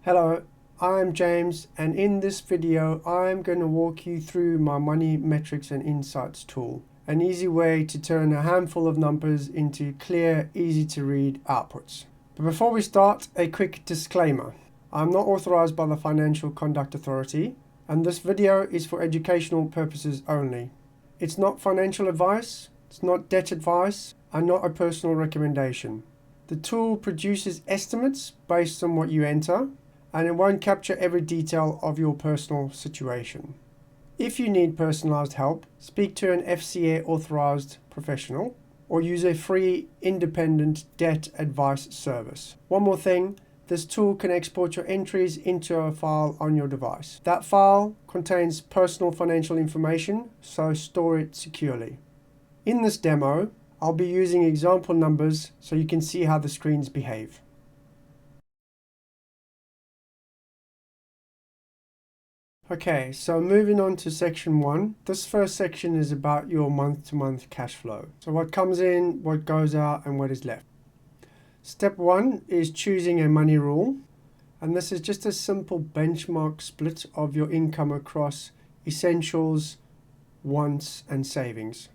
Hello, I'm James, and in this video I'm going to walk you through my Money Metrics and Insights tool, an easy way to turn a handful of numbers into clear, easy to read outputs. But before we start, a quick disclaimer. I'm not authorized by the Financial Conduct Authority, and this video is for educational purposes only. It's not financial advice, it's not debt advice, and not a personal recommendation. The tool produces estimates based on what you enter, and it won't capture every detail of your personal situation. If you need personalized help, speak to an FCA-authorised professional or use a free independent debt advice service. One more thing, this tool can export your entries into a file on your device. That file contains personal financial information, so store it securely. In this demo, I'll be using example numbers so you can see how the screens behave. Okay, so moving on to section 1. This first section is about your month-to-month cash flow. So what comes in, what goes out, and what is left. Step 1 is choosing a money rule. And this is just a simple benchmark split of your income across essentials, wants, and savings.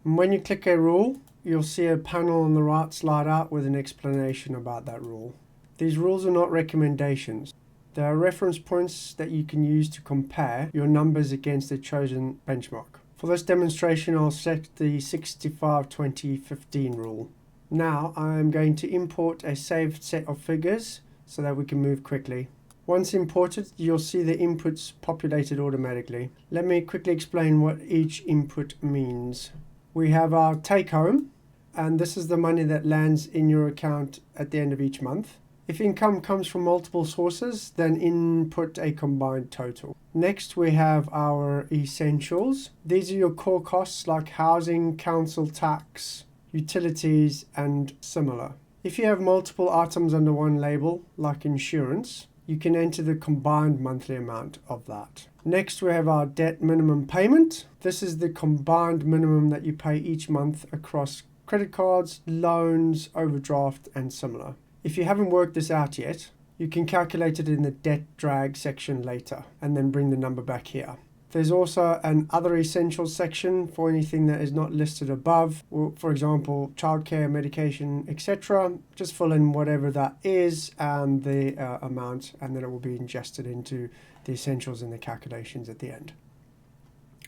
And when you click a rule, you'll see a panel on the right slide out with an explanation about that rule. These rules are not recommendations. There are reference points that you can use to compare your numbers against a chosen benchmark. For this demonstration, I'll select the 65-20-15 rule. Now I'm going to import a saved set of figures so that we can move quickly. Once imported, you'll see the inputs populated automatically. Let me quickly explain what each input means. We have our take home, and this is the money that lands in your account at the end of each month. If income comes from multiple sources, then input a combined total. Next, we have our essentials. These are your core costs like housing, council tax, utilities, and similar. If you have multiple items under one label, like insurance, you can enter the combined monthly amount of that. Next, we have our debt minimum payment. This is the combined minimum that you pay each month across credit cards, loans, overdraft, and similar. If you haven't worked this out yet, you can calculate it in the debt drag section later and then bring the number back here. There's also an other essentials section for anything that is not listed above, or for example, childcare, medication, etc. Just fill in whatever that is and the amount, and then it will be ingested into the essentials and the calculations at the end.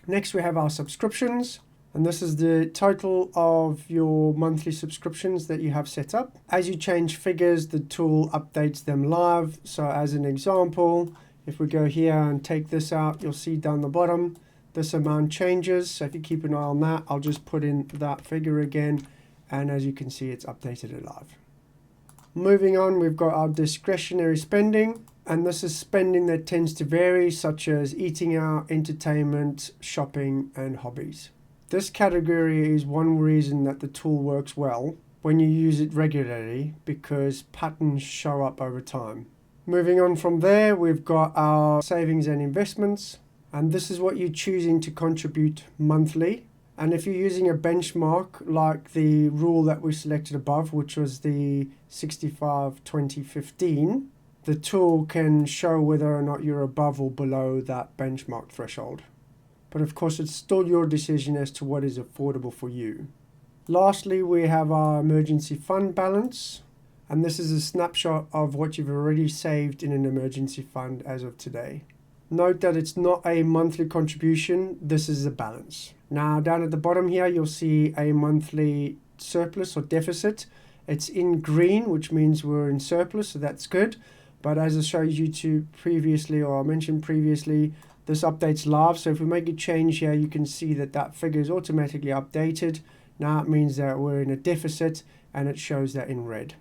Next, we have our subscriptions. And this is the total of your monthly subscriptions that you have set up. As you change figures, the tool updates them live. So as an example, if we go here and take this out, you'll see down the bottom, this amount changes. So if you keep an eye on that, I'll just put in that figure again. And as you can see, it's updated it live. Moving on, we've got our discretionary spending. And this is spending that tends to vary, such as eating out, entertainment, shopping, and hobbies. This category is one reason that the tool works well when you use it regularly, because patterns show up over time. Moving on from there, we've got our savings and investments, and this is what you're choosing to contribute monthly. And if you're using a benchmark like the rule that we selected above, which was the 65-20-15, the tool can show whether or not you're above or below that benchmark threshold. But of course, it's still your decision as to what is affordable for you. Lastly, we have our emergency fund balance. And this is a snapshot of what you've already saved in an emergency fund as of today. Note that it's not a monthly contribution. This is a balance. Now, down at the bottom here, you'll see a monthly surplus or deficit. It's in green, which means we're in surplus, so that's good. But as I showed you previously, or I mentioned previously, this updates live, so if we make a change here, you can see that that figure is automatically updated. Now it means that we're in a deficit, and it shows that in red.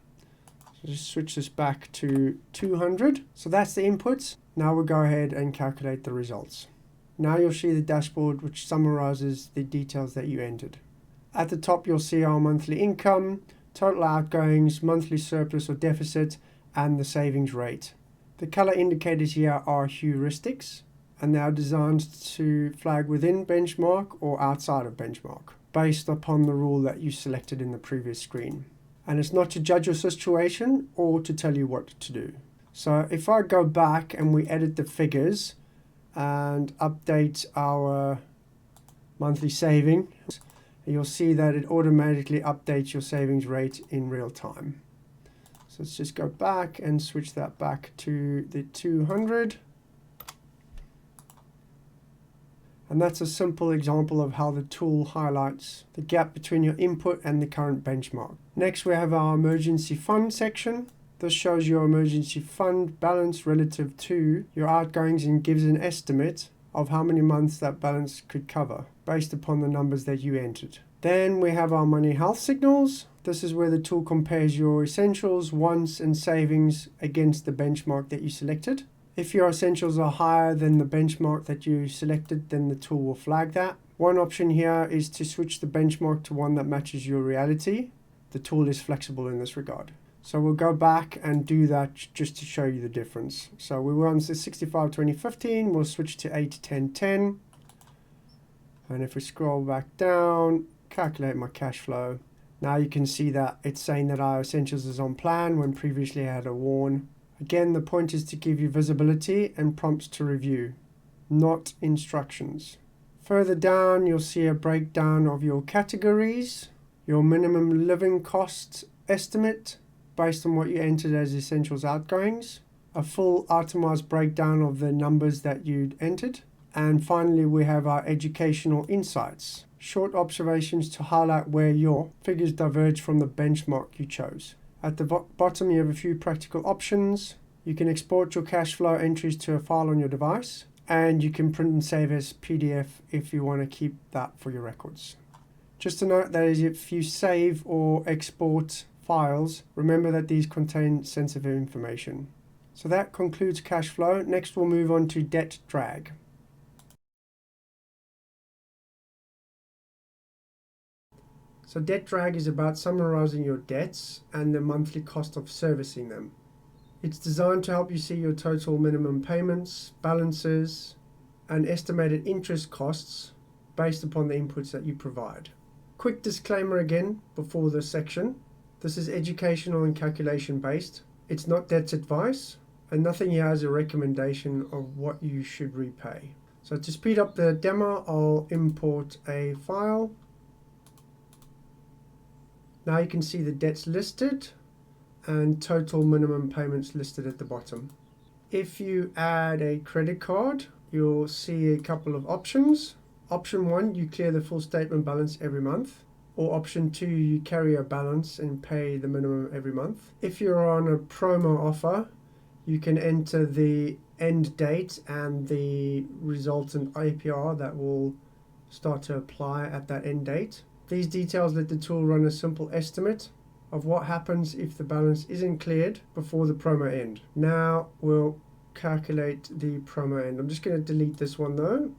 So just switch this back to 200. So that's the inputs. Now we'll go ahead and calculate the results. Now you'll see the dashboard, which summarizes the details that you entered. At the top, you'll see our monthly income, total outgoings, monthly surplus or deficit, and the savings rate. The color indicators here are heuristics, and they are designed to flag within benchmark or outside of benchmark, based upon the rule that you selected in the previous screen. And it's not to judge your situation or to tell you what to do. So if I go back and we edit the figures and update our monthly saving, you'll see that it automatically updates your savings rate in real time. So let's just go back and switch that back to the 200. And that's a simple example of how the tool highlights the gap between your input and the current benchmark. Next, we have our emergency fund section. This shows your emergency fund balance relative to your outgoings and gives an estimate of how many months that balance could cover based upon the numbers that you entered. Then we have our money health signals. This is where the tool compares your essentials, wants, and savings against the benchmark that you selected. If your essentials are higher than the benchmark that you selected, then the tool will flag that. One option here is to switch the benchmark to one that matches your reality. The tool is flexible in this regard. So we'll go back and do that just to show you the difference. So we were on 65, 20, 15. We'll switch to 8, 10, 10. And if we scroll back down, calculate my cash flow. Now you can see that it's saying that our essentials is on plan when previously I had a warn. Again, the point is to give you visibility and prompts to review, not instructions. Further down, you'll see a breakdown of your categories, your minimum living cost estimate based on what you entered as essentials outgoings, a full itemized breakdown of the numbers that you'd entered, and finally we have our educational insights, short observations to highlight where your figures diverge from the benchmark you chose. At the bottom, you have a few practical options. You can export your cash flow entries to a file on your device, and you can print and save as PDF if you want to keep that for your records. Just to note that if you save or export files, remember that these contain sensitive information. So that concludes cash flow. Next, we'll move on to debt drag. So debt drag is about summarizing your debts and the monthly cost of servicing them. It's designed to help you see your total minimum payments, balances, and estimated interest costs based upon the inputs that you provide. Quick disclaimer again before this section. This is educational and calculation based. It's not debts advice, and nothing here is a recommendation of what you should repay. So to speed up the demo, I'll import a file. Now you can see the debts listed and total minimum payments listed at the bottom. If you add a credit card, you'll see a couple of options. Option 1, you clear the full statement balance every month. Or option 2, you carry a balance and pay the minimum every month. If you're on a promo offer, you can enter the end date and the resultant APR that will start to apply at that end date. These details let the tool run a simple estimate of what happens if the balance isn't cleared before the promo end. Now we'll calculate the promo end. I'm just going to delete this one though.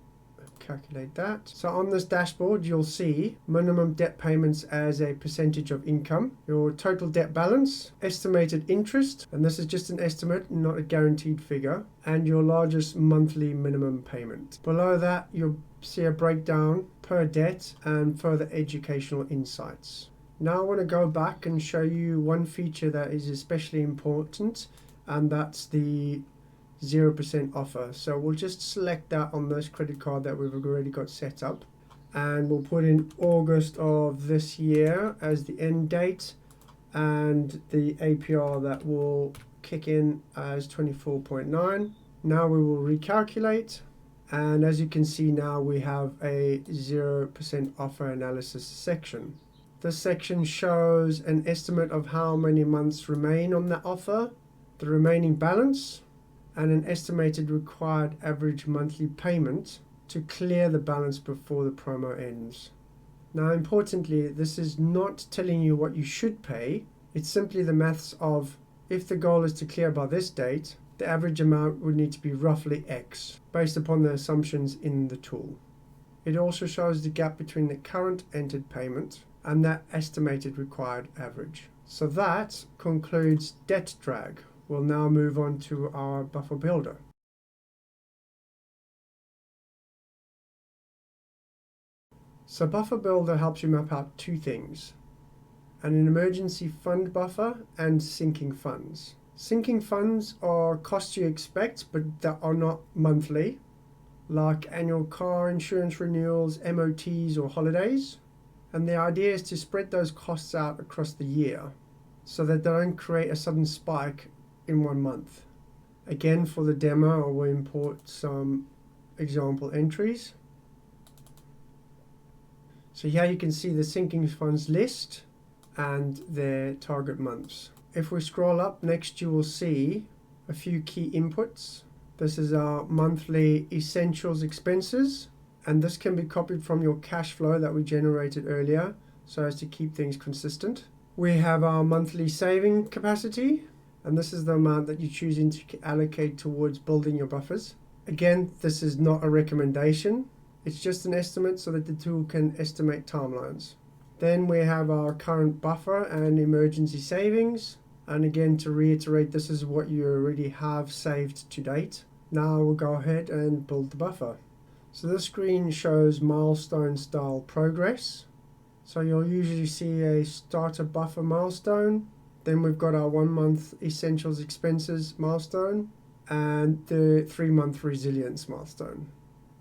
Calculate that. So on this dashboard, you'll see minimum debt payments as a percentage of income, your total debt balance, estimated interest, and this is just an estimate, not a guaranteed figure, and your largest monthly minimum payment. Below that, you'll see a breakdown per debt and further educational insights. Now I want to go back and show you one feature that is especially important, and that's the 0% offer. So we'll just select that on this credit card that we've already got set up, and we'll put in August of this year as the end date, and the APR that will kick in as 24.9. Now we will recalculate, and as you can see now we have a 0% offer analysis section. This section shows an estimate of how many months remain on that offer, the remaining balance, and an estimated required average monthly payment to clear the balance before the promo ends. Now importantly, this is not telling you what you should pay, it's simply the maths of if the goal is to clear by this date, the average amount would need to be roughly X, based upon the assumptions in the tool. It also shows the gap between the current entered payment and that estimated required average. So that concludes debt drag. We'll now move on to our buffer builder. So buffer builder helps you map out two things: an emergency fund buffer and sinking funds. Sinking funds are costs you expect but that are not monthly, like annual car insurance renewals, MOTs or holidays. And the idea is to spread those costs out across the year so that they don't create a sudden spike in one month. Again, for the demo, I will import some example entries. So here you can see the sinking funds list and their target months. If we scroll up, next you will see a few key inputs. This is our monthly essentials expenses, and this can be copied from your cash flow that we generated earlier so as to keep things consistent. We have our monthly saving capacity, and this is the amount that you're choosing to allocate towards building your buffers. Again, this is not a recommendation. It's just an estimate so that the tool can estimate timelines. Then we have our current buffer and emergency savings. And again, to reiterate, this is what you already have saved to date. Now we'll go ahead and build the buffer. So this screen shows milestone style progress. So you'll usually see a starter buffer milestone. Then we've got our 1 month essentials expenses milestone and the 3 month resilience milestone.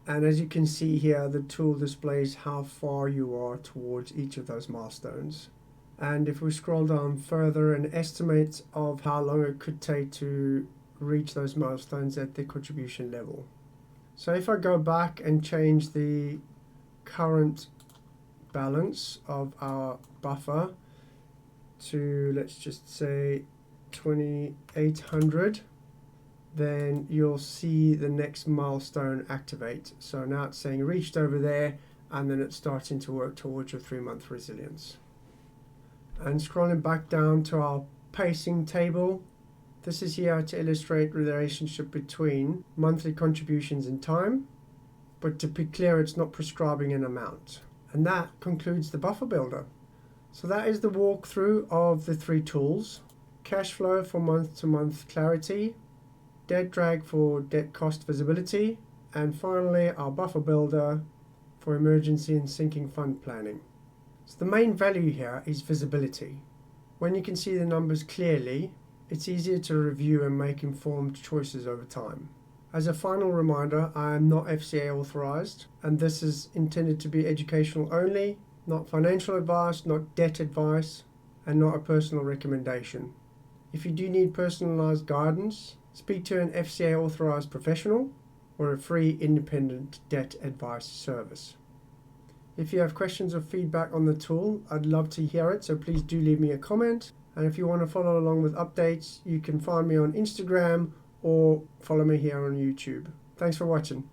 And as you can see here, the tool displays how far you are towards each of those milestones. And if we scroll down further, an estimate of how long it could take to reach those milestones at the contribution level. So if I go back and change the current balance of our buffer to, let's just say 2,800, then you'll see the next milestone activate. So now it's saying reached over there, and then it's starting to work towards your 3 month resilience. And scrolling back down to our pacing table, this is here to illustrate the relationship between monthly contributions and time, but to be clear, it's not prescribing an amount. And that concludes the buffer builder. So that is the walkthrough of the 3 tools: cash flow for month-to-month clarity, debt drag for debt cost visibility, and finally our buffer builder for emergency and sinking fund planning. So the main value here is visibility. When you can see the numbers clearly, it's easier to review and make informed choices over time. As a final reminder, I am not FCA authorized, and this is intended to be educational only, not financial advice, not debt advice, and not a personal recommendation. If you do need personalized guidance, speak to an FCA authorized professional or a free independent debt advice service. If you have questions or feedback on the tool, I'd love to hear it, so please do leave me a comment. And if you want to follow along with updates, you can find me on Instagram or follow me here on YouTube. Thanks for watching.